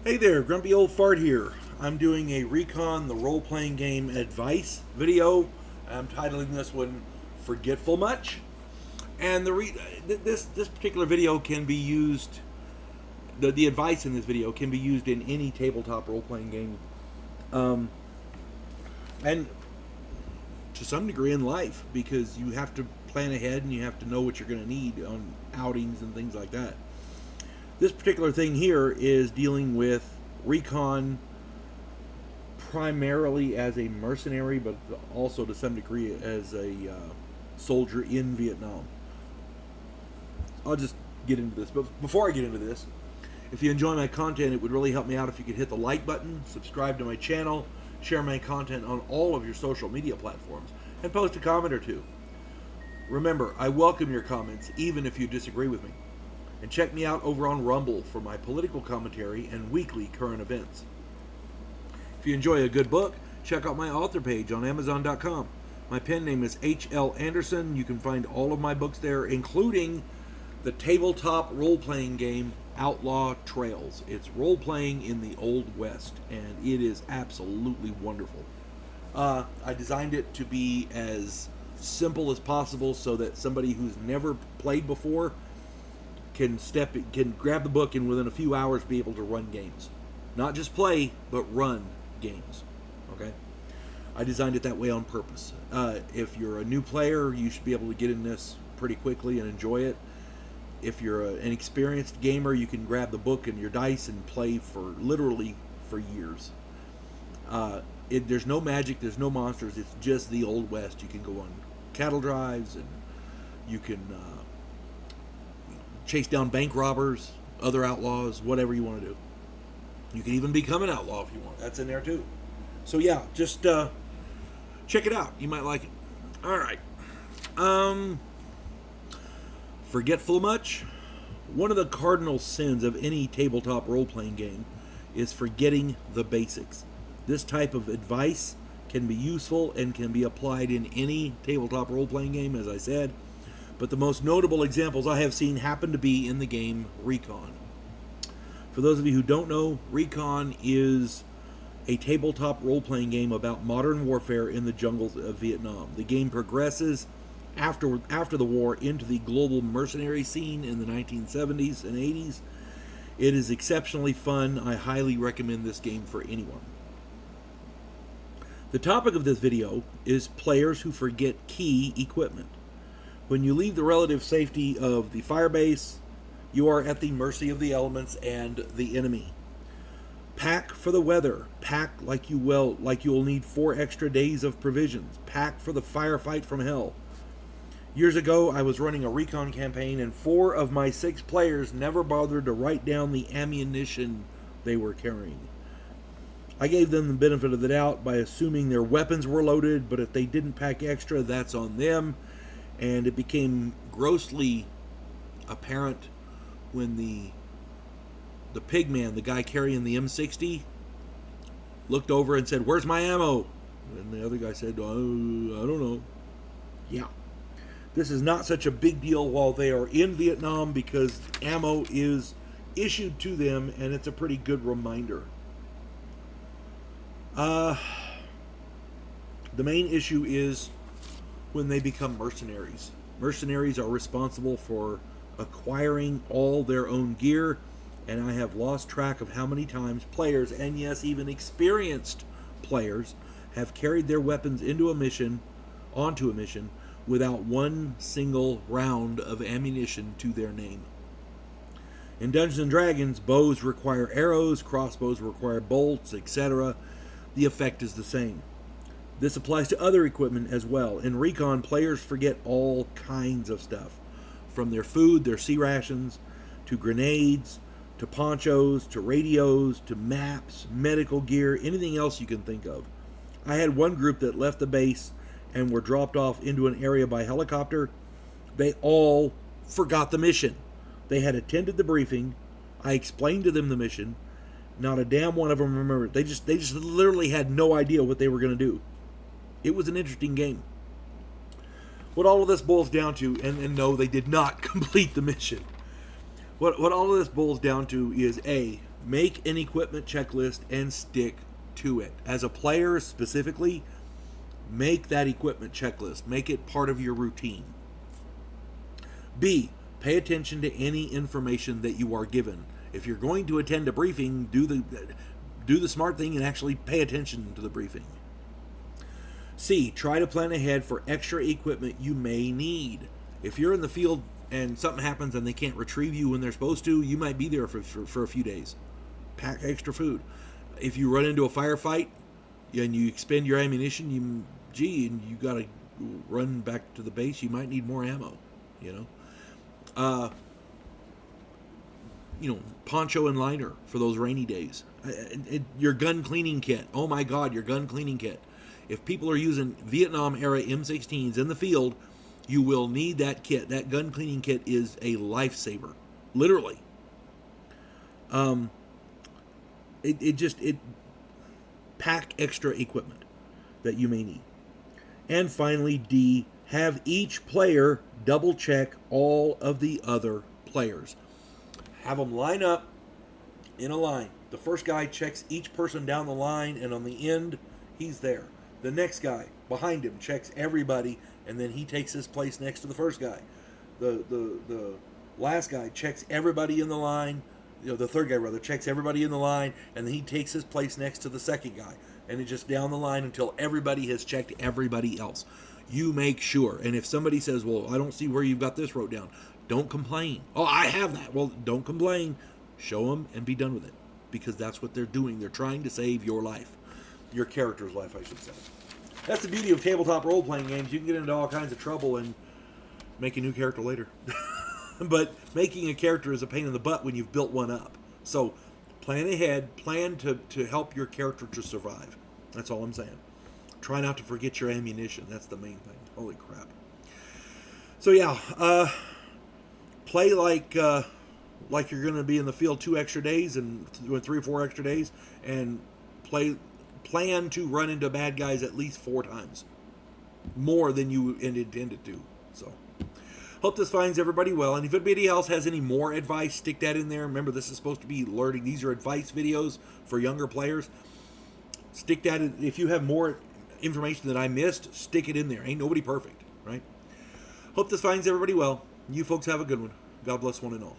Hey there, Grumpy Old Fart here. I'm doing a Recon the role-playing game advice video. I'm titling this one "Forgetful Much," and this particular video can be used. The advice in this video can be used in any tabletop role-playing game, and to some degree in life, because you have to plan ahead and you have to know what you're going to need on outings and things like that. This particular thing here is dealing with Recon primarily as a mercenary, but also to some degree as a soldier in Vietnam. I'll just get into this. But before I get into this, if you enjoy my content, it would really help me out if you could hit the like button, subscribe to my channel, share my content on all of your social media platforms, and post a comment or two. Remember, I welcome your comments, even if you disagree with me. And check me out over on Rumble for my political commentary and weekly current events. If you enjoy a good book, check out my author page on Amazon.com. My pen name is H.L. Anderson. You can find all of my books there, including the tabletop role-playing game Outlaw Trails. It's role-playing in the Old West, and it is absolutely wonderful. I designed it to be as simple as possible so that somebody who's never played before can grab the book and within a few hours be able to run games. Not just play, but run games. Okay? I designed it that way on purpose. If you're a new player, you should be able to get in this pretty quickly and enjoy it. If you're an experienced gamer, you can grab the book and your dice and play literally for years. There's no magic, there's no monsters, it's just the Old West. You can go on cattle drives and you can chase down bank robbers, other outlaws, whatever you want to do. You can even become an outlaw if you want. That's in there too. So yeah, just check it out. You might like it. All right. Forgetful much? One of the cardinal sins of any tabletop role-playing game is forgetting the basics. This type of advice can be useful and can be applied in any tabletop role-playing game, as I said. But the most notable examples I have seen happen to be in the game Recon. For those of you who don't know, Recon is a tabletop role-playing game about modern warfare in the jungles of Vietnam. The game progresses after the war into the global mercenary scene in the 1970s and 80s. It is exceptionally fun. I highly recommend this game for anyone. The topic of this video is players who forget key equipment. When you leave the relative safety of the firebase, you are at the mercy of the elements and the enemy. Pack for the weather. Pack like you'll need 4 extra days of provisions. Pack for the firefight from hell. Years ago, I was running a Recon campaign, and 4 of my 6 players never bothered to write down the ammunition they were carrying. I gave them the benefit of the doubt by assuming their weapons were loaded, but if they didn't pack extra, that's on them. And it became grossly apparent when the pigman, the guy carrying the M60, looked over and said, "Where's my ammo?" And the other guy said, "I don't know." Yeah. This is not such a big deal while they are in Vietnam because ammo is issued to them, and it's a pretty good reminder. The main issue is when they become mercenaries. Mercenaries are responsible for acquiring all their own gear, and I have lost track of how many times players, and yes, even experienced players, have carried their weapons onto a mission, without one single round of ammunition to their name. In Dungeons & Dragons, bows require arrows, crossbows require bolts, etc. The effect is the same. This applies to other equipment as well. In Recon, players forget all kinds of stuff. From their food, their sea rations, to grenades, to ponchos, to radios, to maps, medical gear, anything else you can think of. I had one group that left the base and were dropped off into an area by helicopter. They all forgot the mission. They had attended the briefing. I explained to them the mission. Not a damn one of them remembered. They just literally had no idea what they were going to do. It was an interesting game. What all of this boils down to, and no, they did not complete the mission. What all of this boils down to is A, Make an equipment checklist and stick to it. As a player specifically, make that equipment checklist. Make it part of your routine. B, pay attention to any information that you are given. If you're going to attend a briefing, do the smart thing and actually pay attention to the briefing. C, try to plan ahead for extra equipment you may need. If you're in the field and something happens and they can't retrieve you when they're supposed to, you might be there for a few days. Pack extra food. If you run into a firefight and you expend your ammunition, and you got to run back to the base, you might need more ammo, poncho and liner for those rainy days. Your gun cleaning kit. Oh my God, your gun cleaning kit. If people are using Vietnam era M16s in the field, you will need that kit. That gun cleaning kit is a lifesaver, literally. It pack extra equipment that you may need. And finally, D, have each player double check all of the other players. Have them line up in a line. The first guy checks each person down the line, and on the end, he's there. The next guy behind him checks everybody, and then he takes his place next to the first guy. The last guy checks everybody in the line. The third guy rather checks everybody in the line, and then he takes his place next to the second guy. And it's just down the line until everybody has checked everybody else. You make sure. And if somebody says, well, I don't see where you've got this wrote down, don't complain. Oh, I have that. Well, don't complain. Show them and be done with it. Because that's what they're doing. They're trying to save your life. Your character's life, I should say. That's the beauty of tabletop role-playing games. You can get into all kinds of trouble and make a new character later. But making a character is a pain in the butt when you've built one up. So plan ahead. Plan to help your character to survive. That's all I'm saying. Try not to forget your ammunition. That's the main thing. Holy crap. So yeah, play like you're going to be in the field 2 extra days and 3 or 4 extra days, and plan to run into bad guys at least 4 times, more than you intended to. So, hope this finds everybody well. And if anybody else has any more advice, stick that in there. Remember, this is supposed to be learning. These are advice videos for younger players. Stick that in. If you have more information that I missed, stick it in there. Ain't nobody perfect, right? Hope this finds everybody well. You folks have a good one. God bless one and all.